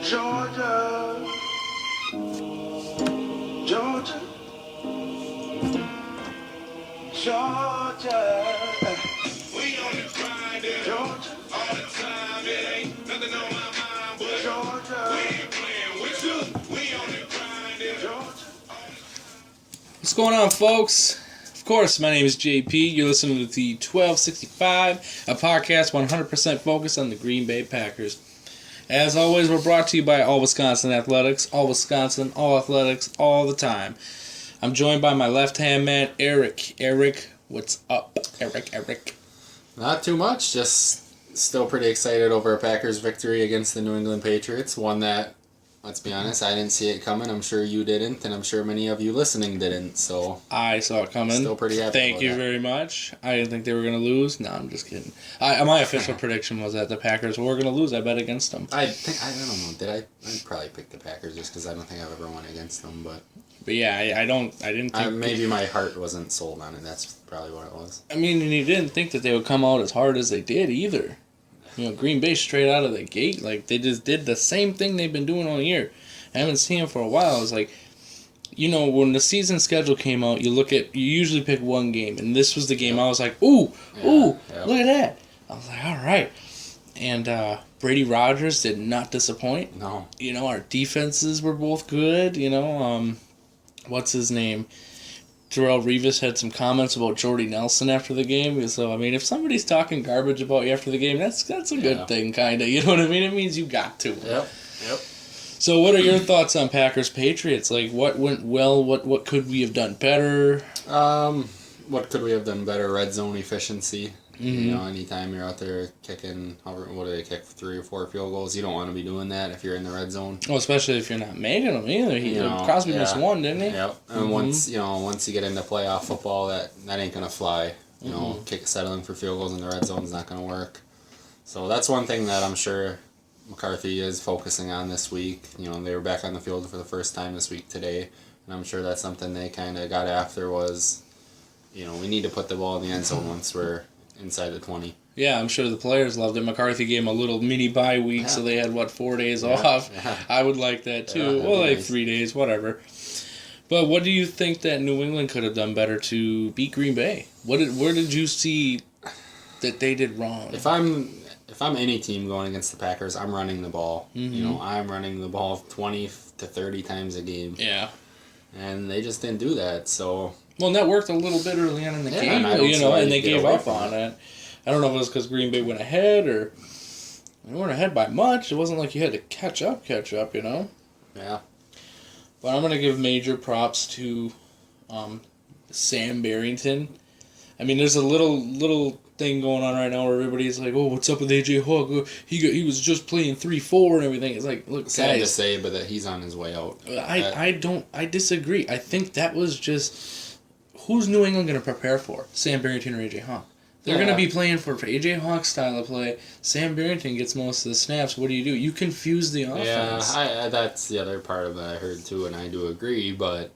Georgia, Georgia, Georgia. We on the grind, Georgia, all the time. It ain't nothing on my mind, but Georgia, we ain't playing with you. We on the grind, Georgia. What's going on, folks? Of course, my name is JP. You're listening to the 1265, a podcast 100% focused on the Green Bay Packers. As always, we're brought to you by All Wisconsin Athletics. All Wisconsin, all athletics, all the time. I'm joined by my left-hand man, Arrick. Arrick, what's up? Arrick. Not too much, just still pretty excited over a Packers victory against the New England Patriots. One that, let's be honest, I didn't see it coming. I'm sure you didn't, and I'm sure many of you listening didn't. So I saw it coming. Still pretty happy. Thank you very much. I didn't think they were going to lose. No, I'm just kidding. My official prediction was that the Packers were going to lose. I bet against them. I don't know. Did I? I probably picked the Packers just because I don't think I've ever won against them. But yeah, I didn't think... maybe my heart wasn't sold on it. That's probably what it was. I mean, and you didn't think that they would come out as hard as they did either. You know, Green Bay straight out of the gate, like, they just did the same thing they've been doing all year. I haven't seen them for a while. It's like, you know, when the season schedule came out, you usually pick one game, and this was the game I was like, look at that. I was like, all right. And Brady Rodgers did not disappoint. No. You know, our defenses were both good. You know, what's his name? Darrelle Revis had some comments about Jordy Nelson after the game. So, I mean, if somebody's talking garbage about you after the game, that's a good thing, kind of. You know what I mean? It means you got to. Yep. So what are your thoughts on Packers-Patriots? Like, what went well? What could we have done better? What could we have done better? Red zone efficiency. Mm-hmm. You know, anytime you're out there kicking, what do they kick, 3 or 4 field goals? You don't want to be doing that if you're in the red zone. Well, especially if you're not making them either. Crosby missed one, didn't he? Yep. And once you get into playoff football, that ain't gonna fly. You know, settling for field goals in the red zone is not gonna work. So that's one thing that I'm sure McCarthy is focusing on this week. You know, they were back on the field for the first time this week today, and I'm sure that's something they kind of got after was, you know, we need to put the ball in the end zone once we're inside the 20. Yeah, I'm sure the players loved it. McCarthy gave them a little mini bye week, so they had, 4 days off? Yeah. I would like that, too. Well, like nice. 3 days, whatever. But what do you think that New England could have done better to beat Green Bay? Where did you see that they did wrong? If I'm any team going against the Packers, I'm running the ball. Mm-hmm. You know, I'm running the ball 20 to 30 times a game. Yeah. And they just didn't do that, so... Well, and that worked a little bit early on in the game, and they gave up on it. I don't know if it was because Green Bay went ahead, or... They weren't ahead by much. It wasn't like you had to catch up, you know? Yeah. But I'm going to give major props to Sam Barrington. I mean, there's a little thing going on right now where everybody's like, "Oh, what's up with AJ Hawk? He was just playing 3-4 and everything." It's like, look, sad guys, to say, but that he's on his way out. I disagree. I think that was just who's New England going to prepare for? Sam Barrington or AJ Hawk? They're going to be playing for AJ Hawk's style of play. Sam Barrington gets most of the snaps. What do? You confuse the offense. Yeah, that's the other part of it I heard too, and I do agree, but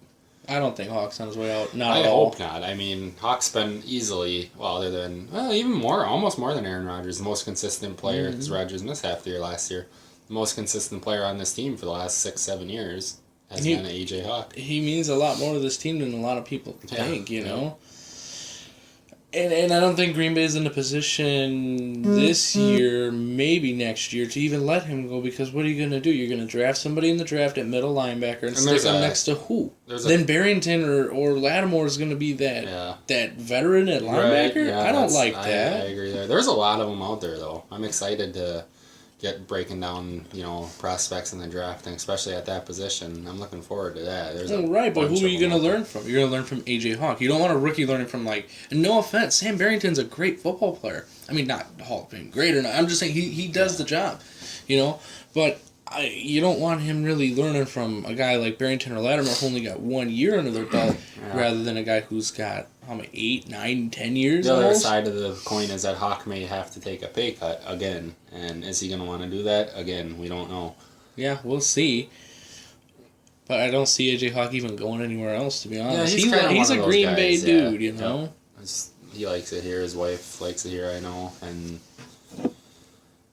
I don't think Hawk's on his way out. I hope not. I mean, Hawk's been easily, almost more than Aaron Rodgers, the most consistent player, because Rodgers missed half the year last year. The most consistent player on this team for the last 6-7 years has been AJ Hawk. He means a lot more to this team than a lot of people think, you know? And I don't think Green Bay is in a position this year, maybe next year, to even let him go, because what are you going to do? You're going to draft somebody in the draft at middle linebacker and stick him next to who? Then Barrington or Lattimore is going to be that veteran at linebacker? Right, yeah, I don't like that. I agree there. There's a lot of them out there, though. I'm excited to get breaking down, prospects in the draft, and especially at that position. I'm looking forward to that. But who are you going to learn from? You're going to learn from AJ Hawk. You don't want a rookie learning from, and no offense, Sam Barrington's a great football player. I mean, not Hall of Fame great or not. I'm just saying he does the job, But you don't want him really learning from a guy like Barrington or Lattimore who only got 1 year under their belt, rather than a guy who's got, 8, 9, 10 years The almost? other side of the coin is that Hawk may have to take a pay cut again. And is he going to want to do that? Again, we don't know. Yeah, we'll see. But I don't see AJ Hawk even going anywhere else, to be honest. Yeah, he's a Green Bay dude, you know? He likes it here. His wife likes it here, I know. And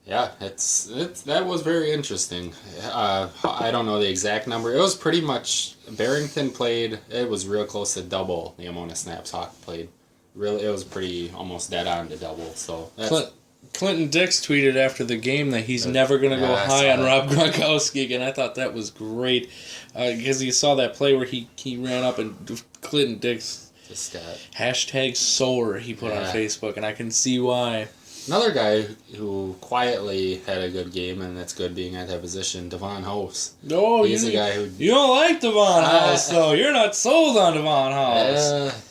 Yeah, it's that was very interesting. I don't know the exact number. It was pretty much Barrington played. It was real close to double the amount of snaps Hawk played. Really, it was pretty almost dead on to double. So that's, Clinton Dix tweeted after the game that he's never going to go I high saw on that. Rob Gronkowski, and I thought that was great because you saw that play where he ran up and Clinton Dix just got #sore he put on Yeah. Facebook, and I can see why. another guy who quietly had a good game, and that's good being at that position. Devon House. No, He's a guy who you don't like Devon House, so you're not sold on Devon House.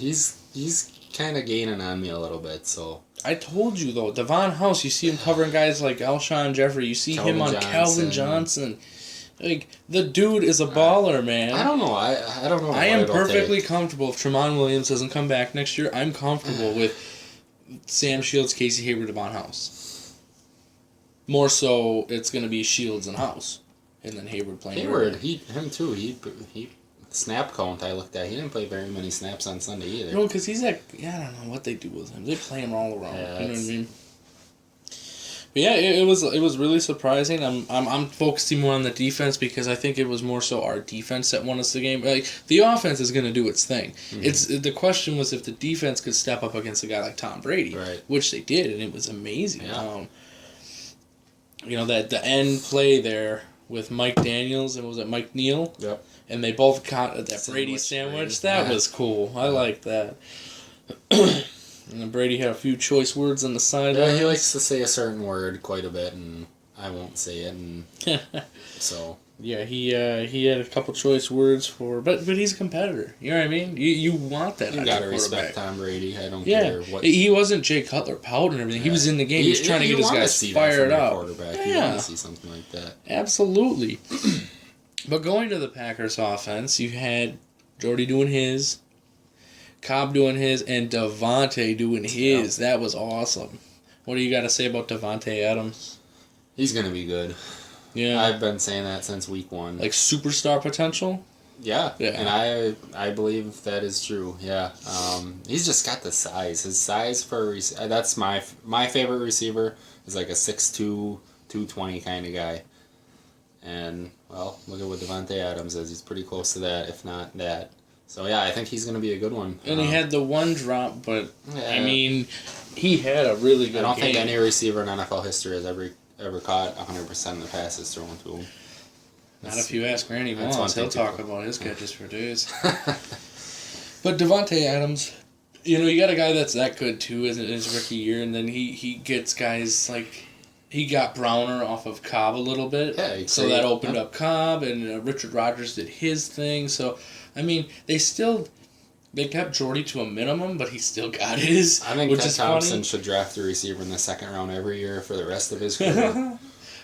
he's kind of gaining on me a little bit. So I told you though, Devon House. You see him covering guys like Alshon Jeffrey. You see him on Calvin Johnson. Like the dude is a baller, man. I don't know. I don't know. I what am it'll perfectly take. comfortable if Tramon Williams doesn't come back next year. I'm comfortable with Sam Shields, Casey Hayward, Devon House. More so, it's going to be Shields and House, and then Hayward playing. Hayward, him too. He snap count I looked at. He didn't play very many snaps on Sunday either. No, because he's like, I don't know what they do with him. They play him all around. Yeah, you know what I mean? But yeah, it was really surprising. I'm focusing more on the defense because I think it was more so our defense that won us the game. Like the offense is going to do its thing. Mm-hmm. The question was if the defense could step up against a guy like Tom Brady, Right. which they did, and it was amazing. Yeah. That the end play there with Mike Daniels and was it Mike Neal? Yep. And they both caught that Brady sandwich. That was cool. I like that. And then Brady had a few choice words on the sideline. Yeah, he likes to say a certain word quite a bit, and I won't say it. And so yeah, he had a couple choice words but he's a competitor. You know what I mean? You want that. you out of gotta a respect quarterback. Tom Brady. I don't Yeah, care what. he wasn't Jay Cutler pouting and everything. He was in the game. He was trying to get his wanna guys see that fired from your up. Quarterback. You Yeah. want to see something like that. Absolutely. But going to the Packers offense, you had Jordy doing his, Cobb doing his, and Devontae doing his. That was awesome. What do you got to say about Devontae Adams? He's gonna be good. Yeah. I've been saying that since week one. Like superstar potential? Yeah, Yeah. and I believe that is true. Yeah, he's just got the size. His size for that's my favorite receiver is like a 6'2", 220 kind of guy. And well, look at what Devontae Adams is. He's pretty close to that, if not that. So yeah, I think he's gonna be a good one. And he had the one drop, but Yeah. I mean, he had a really good I don't game. think any receiver in NFL history has ever caught 100% of the passes thrown to him. Not if you ask Randy that's Moss, one he'll thing talk people- about his catches for days. But Devontae Adams, you got a guy that's that good too in his rookie year, and then he gets guys like he got Browner off of Cobb a little bit, Yeah, so that opened up Cobb, and Richard Rodgers did his thing. So I mean, they kept Jordy to a minimum, but he still got his. I think which Ted is Thompson funny. should draft a receiver in the second round every year for the rest of his career.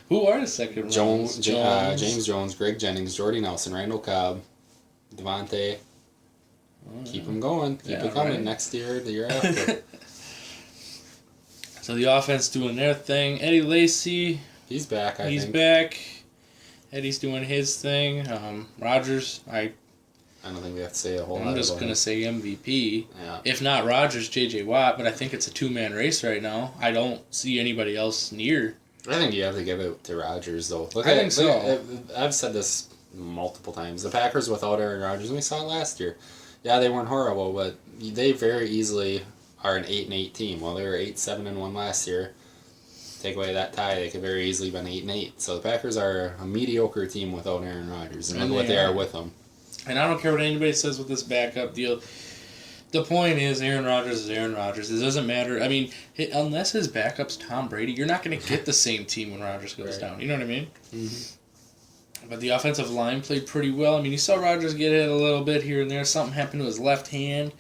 Who are the second rounds? James Jones, Greg Jennings, Jordy Nelson, Randall Cobb, Devontae. Keep them going. Keep Yeah, it coming right. next year, the year after. So the offense doing their thing. Eddie Lacy, He's back, I he's think. back. Eddie's doing his thing. Rodgers, I don't think we have to say a whole lot I'm just about gonna him. say MVP. Yeah. If not Rodgers, J.J. Watt, but I think it's a two-man race right now. I don't see anybody else near. I think you have to give it to Rodgers, though. I think so. I've said this multiple times. The Packers without Aaron Rodgers, and we saw it last year. Yeah, they weren't horrible, but they very easily are an 8-8 team. Well, they were 8-7-1 last year. Take away that tie, they could very easily been 8-8. So the Packers are a mediocre team without Aaron Rodgers, and look And what they they are are. with him. And I don't care what anybody says with this backup deal. The point is, Aaron Rodgers is Aaron Rodgers. It doesn't matter. I mean, unless his backup's Tom Brady, you're not going to get the same team when Rodgers goes Right. down. You know what I mean? Mm-hmm. But the offensive line played pretty well. I mean, you saw Rodgers get hit a little bit here and there. Something happened to his left hand.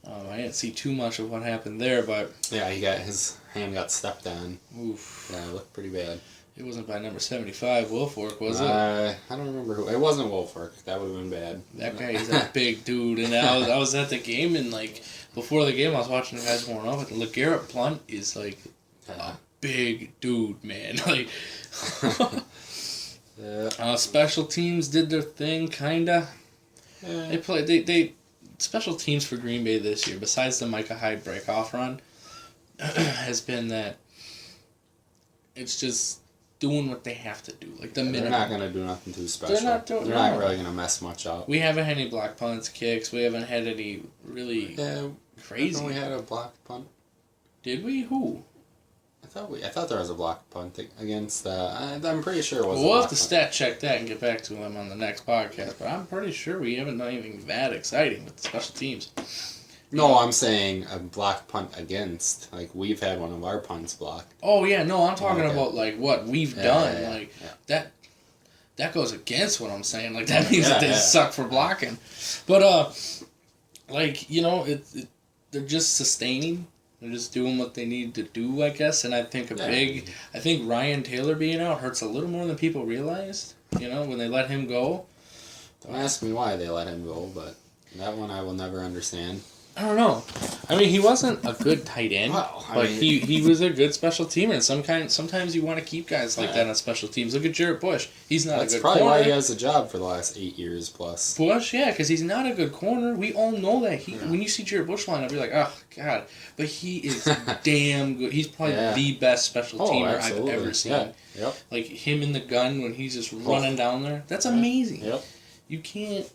I didn't see too much of what happened there, but Yeah, his hand got stepped on. oof, Yeah, it looked pretty bad. it wasn't by number 75, Wilfork, was it? I don't remember who. It wasn't Wolfwork. That would have been bad. That guy is a big dude, and I was at the game, and like before the game, I was watching the guys warm up. And LeGarrette Blount is like a big dude, man. Like, Yeah. special teams did their thing, kinda. Yeah. They played. They special teams for Green Bay this year, besides the Micah Hyde breakoff run, has been that It's just doing what they have to do, like the They're minimum. not gonna do nothing too special. They're not doing. They're not really gonna mess much up. We haven't had any block punts, kicks. We haven't had any really crazy. We had a block punt. Did we? Who? I thought there was a block punt against. I'm pretty sure it was. We'll a have block to punt. stat check that and get back to them on the next podcast. But I'm pretty sure we haven't done anything that exciting with the special teams. No, I'm saying a block punt against. Like, we've had one of our punts blocked. Oh yeah, no, I'm talking Okay. about like what we've done. Like that goes against what I'm saying. Like that means that they suck for blocking. But like they're just sustaining. They're just doing what they need to do, I guess. And I think I think Ryan Taylor being out hurts a little more than people realized. When they let him go. Don't ask me why they let him go, but that one I will never understand. I don't know. I mean, he wasn't a good tight end, but he was a good special teamer. And sometimes you want to keep guys like that on special teams. Look at Jarrett Bush. He's not a good corner. That's probably why he has a job for the last 8 years plus. Bush, yeah, because he's not a good corner. We all know that. When you see Jarrett Bush line up, you're like, oh, God. But he is damn good. He's probably the best special teamer I've ever seen. Yeah. Yep. Like him in the gun when he's just running down there. That's amazing. Yep. You can't,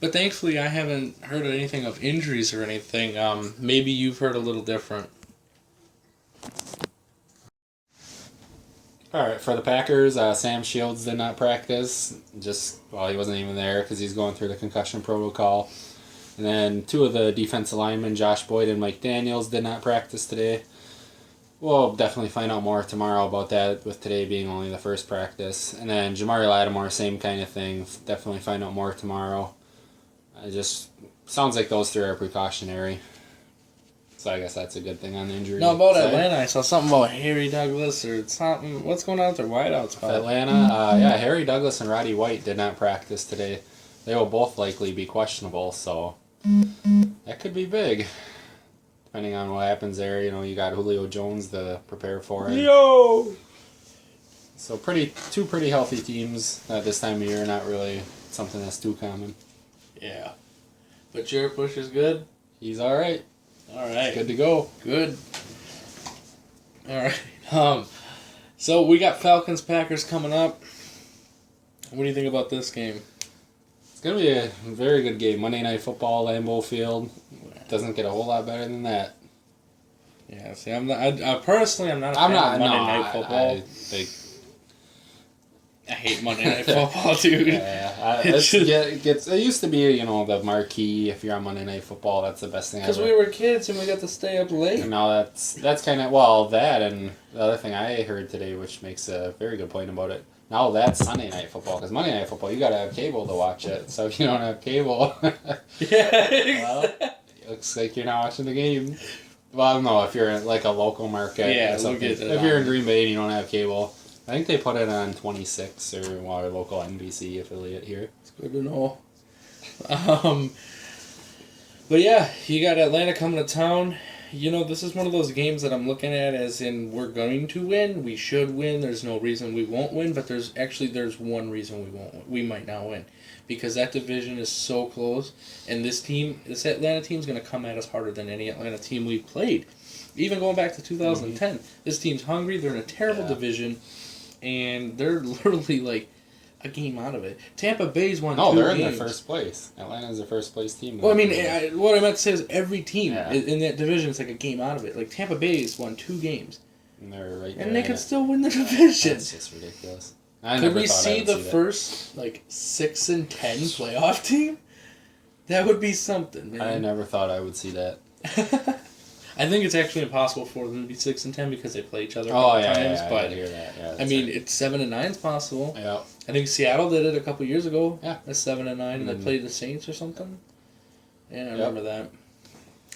But thankfully, I haven't heard anything of injuries or anything. Maybe you've heard a little different. All right, for the Packers, Sam Shields did not practice. He wasn't even there because he's going through the concussion protocol. And then 2 of the defensive linemen, Josh Boyd and Mike Daniels, did not practice today. We'll definitely find out more tomorrow about that, with today being only the first practice. And then Jamari Lattimore, same kind of thing. Definitely find out more tomorrow. It just sounds like those 3 are precautionary. So I guess that's a good thing on the injury. No, about Atlanta, I saw something about Harry Douglas or something. What's going on with their wideouts? Atlanta, Harry Douglas and Roddy White did not practice today. They will both likely be questionable, so that could be big. Depending on what happens there, you got Julio Jones to prepare for it. Yo! So two pretty healthy teams at this time of year, not really something that's too common. Yeah. But Jarrett Bush is good? He's alright. Alright. Good to go. Good. Alright. So we got Falcons Packers coming up. What do you think about this game? It's going to be a very good game. Monday Night Football, Lambeau Field. Doesn't get a whole lot better than that. Yeah, see, I'm not a fan of Monday Night Football. I hate Monday Night Football, dude. Yeah, it used to be, the marquee. If you're on Monday Night Football, that's the best thing ever. Because we were kids and we got to stay up late. And now that's kind of, that and the other thing I heard today, which makes a very good point about it. Now that's Sunday Night Football, because Monday Night Football, you got to have cable to watch it. So if you don't have cable, well, looks like you're not watching the game. Well, I don't know if you're in like a local market or something. If you're in Green Bay and you don't have cable, I think they put it on 26 or our local NBC affiliate here. It's good to know. But yeah, you got Atlanta coming to town. This is one of those games that I'm looking at as in we're going to win. We should win. There's no reason we won't win, but there's one reason we won't win. We might not win. Because that division is so close, and this Atlanta team is going to come at us harder than any Atlanta team we've played. Even going back to 2010, this team's hungry. They're in a terrible division, and they're literally like a game out of it. Tampa Bay's won 2 games. No, they're in their first place. Atlanta's the first place team. Well, I mean, what I meant to say is every team in that division is like a game out of it. Like Tampa Bay's won 2 games, and they're right there. And they could still win the division. That's just ridiculous. Could we see the first 6-10 playoff team? That would be something, man. I never thought I would see that. I think it's actually impossible for them to be 6-10 because they play each other times. But I hear that. Yeah, I mean, it's 7-9 is possible. Yeah. I think Seattle did it a couple years ago. Yeah. At 7-9, and they played the Saints or something. Yeah, I remember that.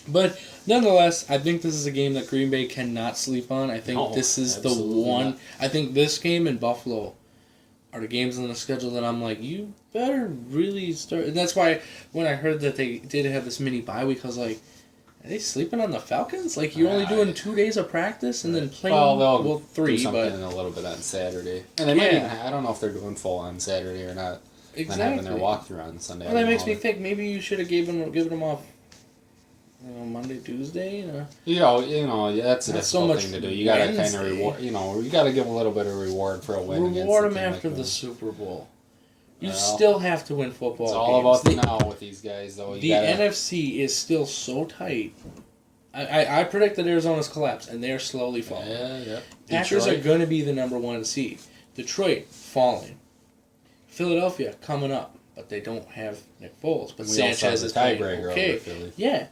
But nonetheless, I think this is a game that Green Bay cannot sleep on. I think this is the one. Not. I think this game in Buffalo are the games on the schedule that I'm like, you better really start. And that's why when I heard that they did have this mini bye week, I was like, are they sleeping on the Falcons? Like, you're only doing 2 days of practice and then playing, they'll 3, do something but a little bit on Saturday. And they might even, I don't know if they're doing full on Saturday or not. Exactly. Than having their walkthrough on Sunday. Well, that makes me think maybe you should have given them off Monday, Tuesday. That's a That's so difficult much thing to do. You gotta kind of Wednesday. reward. You gotta give a little bit of reward for a win. Reward against them a team after like the them. Super Bowl. You Well, still have to win football It's all games. about the now with these guys, though. The NFC is still so tight. I predict that Arizona's collapse, and they're slowly falling. Yeah. Packers Detroit. are going to be the number 1 seed. Detroit, falling. Philadelphia, coming up. But they don't have Nick Foles. But We also have Sanchez the is playing tiebreaker okay. over Philly. Yeah.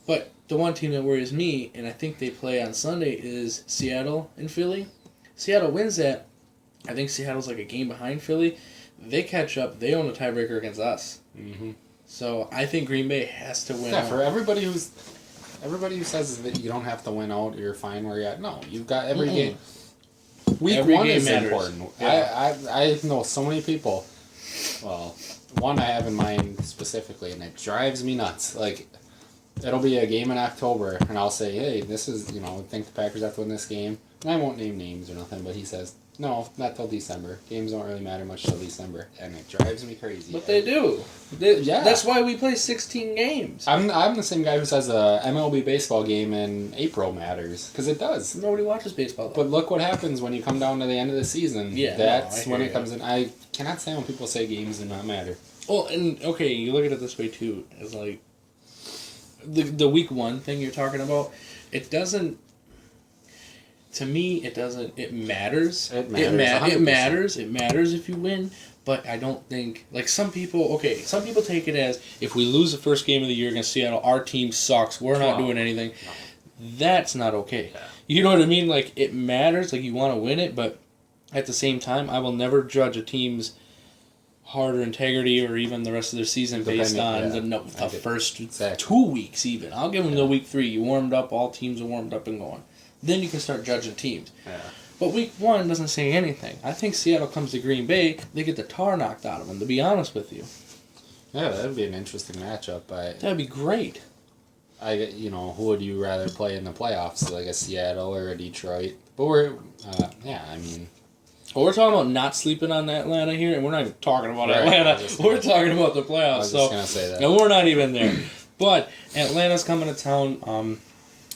But the one team that worries me, and I think they play on Sunday, is Seattle and Philly. Seattle wins that. I think Seattle's like a game behind Philly. They catch up. They own a tiebreaker against us. Mm-hmm. So I think Green Bay has to win. Yeah, out. for everybody who says that you don't have to win out, you're fine where you're at. No, you've got every game. Week Every 1 game is matters. important. Yeah. I know so many people. Well, one I have in mind specifically, and it drives me nuts. Like, it'll be a game in October, and I'll say, hey, this is, I think the Packers have to win this game. And I won't name names or nothing, but he says, no, not till December. Games don't really matter much till December, and it drives me crazy. But they do. Yeah. That's why we play 16 games. I'm the same guy who says a MLB baseball game in April matters, because it does. Nobody watches baseball, though. But look what happens when you come down to the end of the season. Yeah, That's no, I when hear it you. comes in. I cannot stand when people say games do not matter. Well, and okay, you look at it this way too. It's like the week 1 thing you're talking about. It doesn't. To me, it doesn't. It matters. It matters. It 100%. matters. It matters if you win. But I don't think some people. Okay, some people take it as if we lose the first game of the year against Seattle, our team sucks. We're not doing anything. That's not okay. Yeah. You know what I mean? Like it matters. Like you want to win it, but at the same time, I will never judge a team's heart or integrity or even the rest of their season based on the first 2 weeks. Even I'll give them the week 3. You warmed up. All teams are warmed up and going. Then you can start judging teams. Yeah. But week 1 doesn't say anything. I think Seattle comes to Green Bay, they get the tar knocked out of them, to be honest with you. Yeah, that would be an interesting matchup. That'd be great. Who would you rather play in the playoffs, like a Seattle or a Detroit? But we're Well, we're talking about not sleeping on Atlanta here, and we're not even talking about Right, Atlanta. I was just We're gonna- talking about the I playoffs. was just gonna say that. And we're not even there. But Atlanta's coming to town.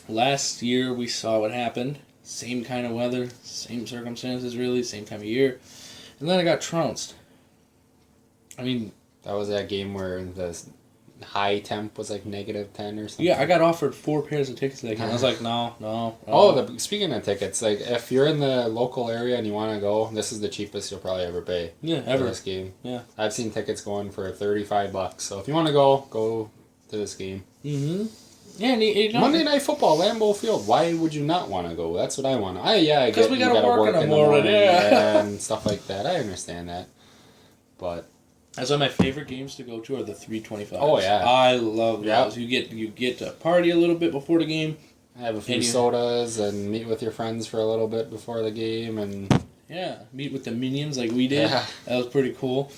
Last year we saw what happened. Same kind of weather, same circumstances, really, same time of year. Atlanta got trounced. I mean, That was that game where the high temp was like -10 or something. yeah, I got offered 4 pairs of tickets to that game. I was like, no. Speaking of tickets, like if you're in the local area and you want to go, this is the cheapest you'll probably ever pay. Yeah, for ever. this game. Yeah. I've seen tickets going for $35. So if you want to go to this game. Mm-hmm. Yeah, and Monday Night Football, Lambeau Field. Why would you not want to go? That's what I want. I Because get we you gotta gotta work in the the morning, yeah. and stuff like that. I understand that, but That's one of my favorite games to go to are the 325s. Oh, yeah. I love Yep. those. You get to party a little bit before the game. have a few And you- sodas and meet with your friends for a little bit before the game and Yeah, meet with the minions like we did. Yeah. That was pretty cool.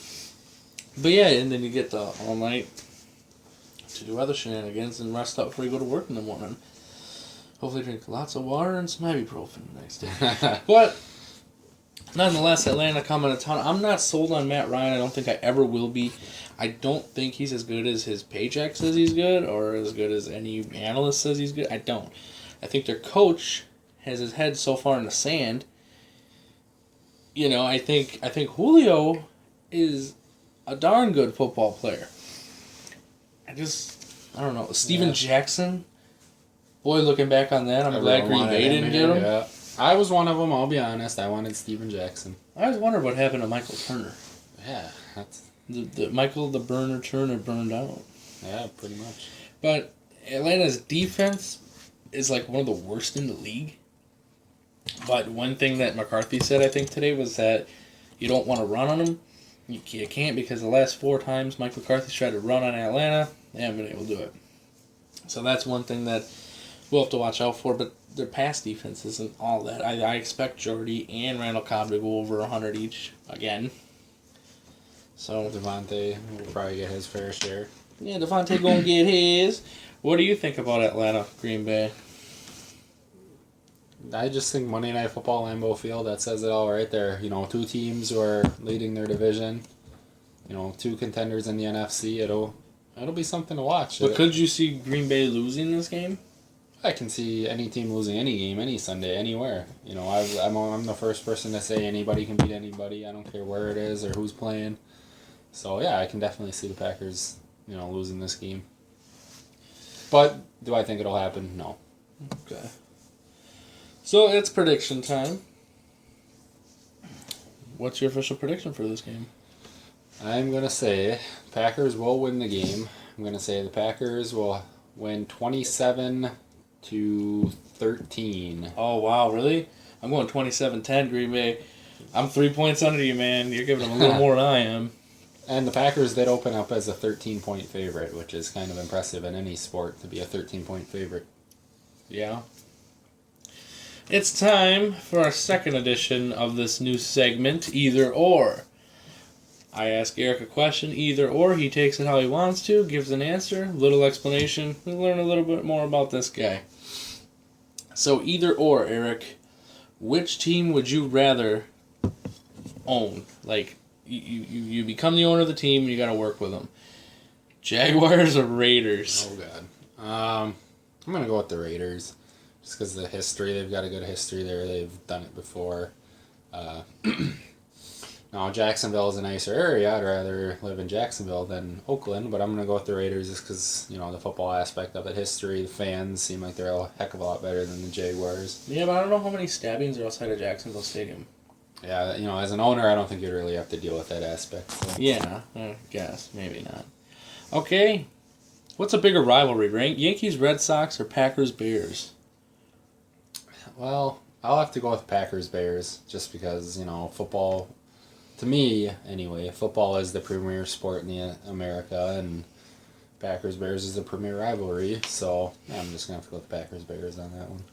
But yeah, and then you get the all night to do other shenanigans and rest up before you go to work in the morning. Hopefully drink lots of water and some ibuprofen the next day. But nonetheless, Atlanta coming to town. I'm not sold on Matt Ryan. I don't think I ever will be. I don't think he's as good as his paycheck says he's good or as good as any analyst says he's good. I don't. I think their coach has his head so far in the sand. You know, I think Julio is a darn good football player. I don't know. Steven Jackson. Boy, looking back on that, I'm glad Green Bay didn't get him. Yeah. I was one of them, I'll be honest. I wanted Steven Jackson. I always wondered what happened to Michael Turner. Yeah, that's Michael the Burner Turner burned out. yeah, pretty much. But Atlanta's defense is like one of the worst in the league. But one thing that McCarthy said, I think, today was that you don't want to run on them. You can't because the last 4 times Mike McCarthy's tried to run on Atlanta, they haven't been able to do it. So that's one thing that we'll have to watch out for. But their pass defense isn't all that. I expect Jordy and Randall Cobb to go over 100 each again. So Devontae will probably get his fair share. yeah, Devontae gonna get his. What do you think about Atlanta, Green Bay? I just think Monday Night Football, Lambeau Field, that says it all right there. You know, 2 teams who are leading their division. You know, 2 contenders in the NFC. it'll be something to watch. But could you see Green Bay losing this game? I can see any team losing any game, any Sunday, anywhere. You know, I'm the first person to say anybody can beat anybody. I don't care where it is or who's playing. So yeah, I can definitely see the Packers, losing this game. But do I think it'll happen? No. Okay. So it's prediction time. What's your official prediction for this game? I'm gonna say Packers will win the game. I'm gonna say the Packers will win 27-13. Oh, wow, really? I'm going 27-10 Green Bay. I'm 3 points under you, man. You're giving them a little more than I am. And the Packers did open up as a 13-point favorite, which is kind of impressive in any sport to be a 13-point favorite. Yeah. It's time for our second edition of this new segment, Either Or. I ask Eric a question, either or. He takes it how he wants to, gives an answer, little explanation. We learn a little bit more about this guy. So either or, Eric. Which team would you rather own? Like, you become the owner of the team and you got to work with them. Jaguars or Raiders? Oh, God. I'm going to go with the Raiders. Just because of the history. They've got a good history there. They've done it before. Now, Jacksonville is a nicer area. I'd rather live in Jacksonville than Oakland, but I'm going to go with the Raiders just because, the football aspect of it, history, the fans seem like they're a heck of a lot better than the Jaguars. Yeah, but I don't know how many stabbings are outside of Jacksonville Stadium. Yeah, as an owner, I don't think you'd really have to deal with that aspect. So. Yeah, I guess. Maybe not. Okay. What's a bigger rivalry, right? Yankees, Red Sox, or Packers, Bears? Well, I'll have to go with Packers, Bears, just because, football... To me, anyway, football is the premier sport in America, and Packers Bears is the premier rivalry. So I'm just gonna have to go with Packers Bears on that one.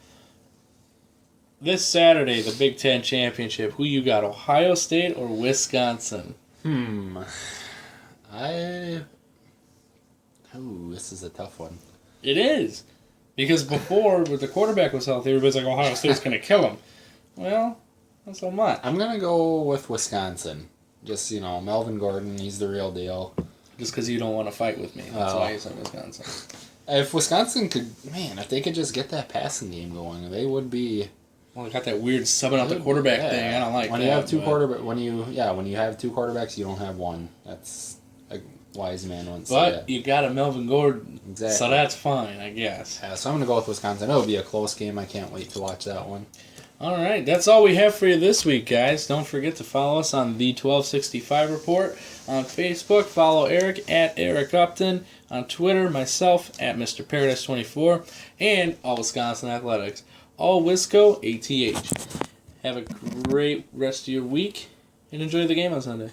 This Saturday, the Big Ten Championship. Who you got, Ohio State or Wisconsin? This is a tough one. It is, because before, when the quarterback was healthy, everybody's like, Ohio State's gonna kill him. Well. Not so much. I'm going to go with Wisconsin. Just, Melvin Gordon, he's the real deal. Just because you don't want to fight with me. That's why you said Wisconsin. If Wisconsin if they could just get that passing game going, they would be... Well, they got that weird subbing out the quarterback thing. I don't like when that. You have when you have two quarterbacks, you don't have one. That's a wise man once said that. But you got a Melvin Gordon. Exactly. So that's fine, I guess. Yeah, so I'm going to go with Wisconsin. It'll be a close game. I can't wait to watch that one. All right, that's all we have for you this week, guys. Don't forget to follow us on the 1265 Report on Facebook. Follow Eric at Eric Upton. On Twitter, myself at Mr. Paradise 24, and All Wisconsin Athletics. All Wisco, ATH. Have a great rest of your week, and enjoy the game on Sunday.